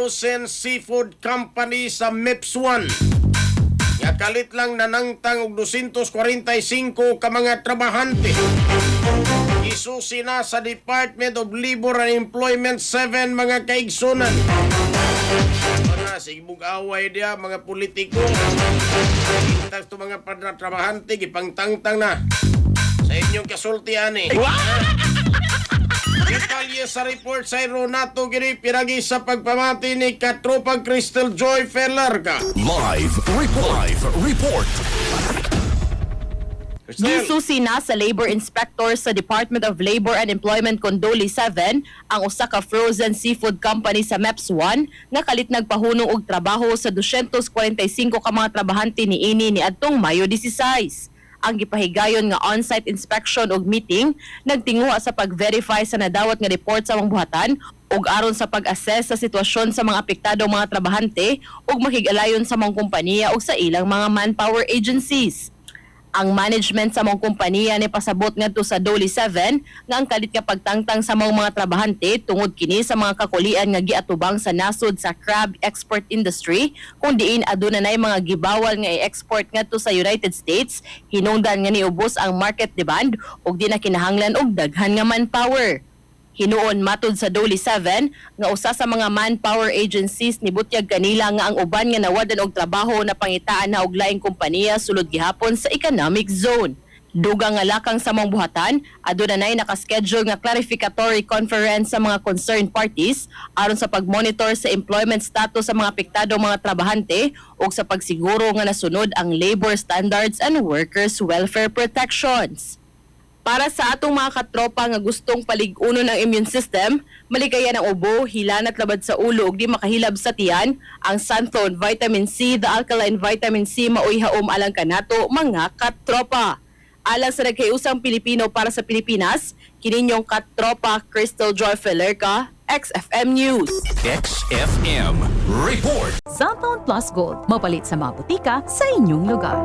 Frozen Seafood Company sa MEPS 1. Nga kalit lang nanangtang og 245 ka mga trabahante. Isusi na sa Department of Labor and Employment 7 mga kaigsunan. Sigbog away dia mga politiko. Intas to mga trabahante gipangtangtang na sa inyong kasultian eh. Detalye sa report sa Ronato gini piragi sa pagpamati ni Katropang Crystal Joy Felarga. Live report. Gisusi na sa labor inspector sa Department of Labor and Employment Condoli 7 ang usa ka frozen seafood company sa MEPS 1 nga kalit nagpahunong og trabaho sa 245 ka mga trabahante niini niadtong Mayo 16. Ang gipahigayon nga on-site inspection ug meeting nagtinguha sa pag-verify sa nadawat nga report sa mga buhatan ug aron sa pag-assess sa sitwasyon sa mga apektadong mga trabahante ug makig-alayon sa mga kompanya ug sa ilang mga manpower agencies. Ang management sa mga kompanya ni pasabot ngadto sa Doli 7 nga ang kalit nga pagtangtang sa mga trabahante tungod kini sa mga kakulian nga giatubang sa nasod sa crab export industry kung diin aduna nay mga gibawal nga i-export ngadto sa United States hinungdan nga niubos ang market demand ug di na kinahanglan og daghan nga manpower. Hinuon matud sa Doli 7 nga usa sa mga manpower agencies nibutyag kanila nga ang uban nga nawadan og trabaho na pangitaan na og laing kompanya sulod gihapon sa economic zone. Dugang nga lakang sa mga buhatan, aduna nay nakaschedule nga clarificatory conference sa mga concerned parties aron sa pagmonitor sa employment status sa mga apektadong mga trabahante ug sa pagsiguro nga nasunod ang labor standards and workers welfare protections. Para sa atong mga katropa nga gustong palig-uno ng immune system, maligayan ang ubo, hilanat labad sa ulo ug di makahilab sa tiyan, ang Sunthorn Vitamin C, the alkaline vitamin C maoy haom alang kanato mga katropa. Alang sa nagkayusang Pilipino para sa Pilipinas, kininyong katropa Crystal Joy Felerca, XFM News. XFM report. Sunthorn Plus Gold, mapalit sa mga butika sa inyong lugar.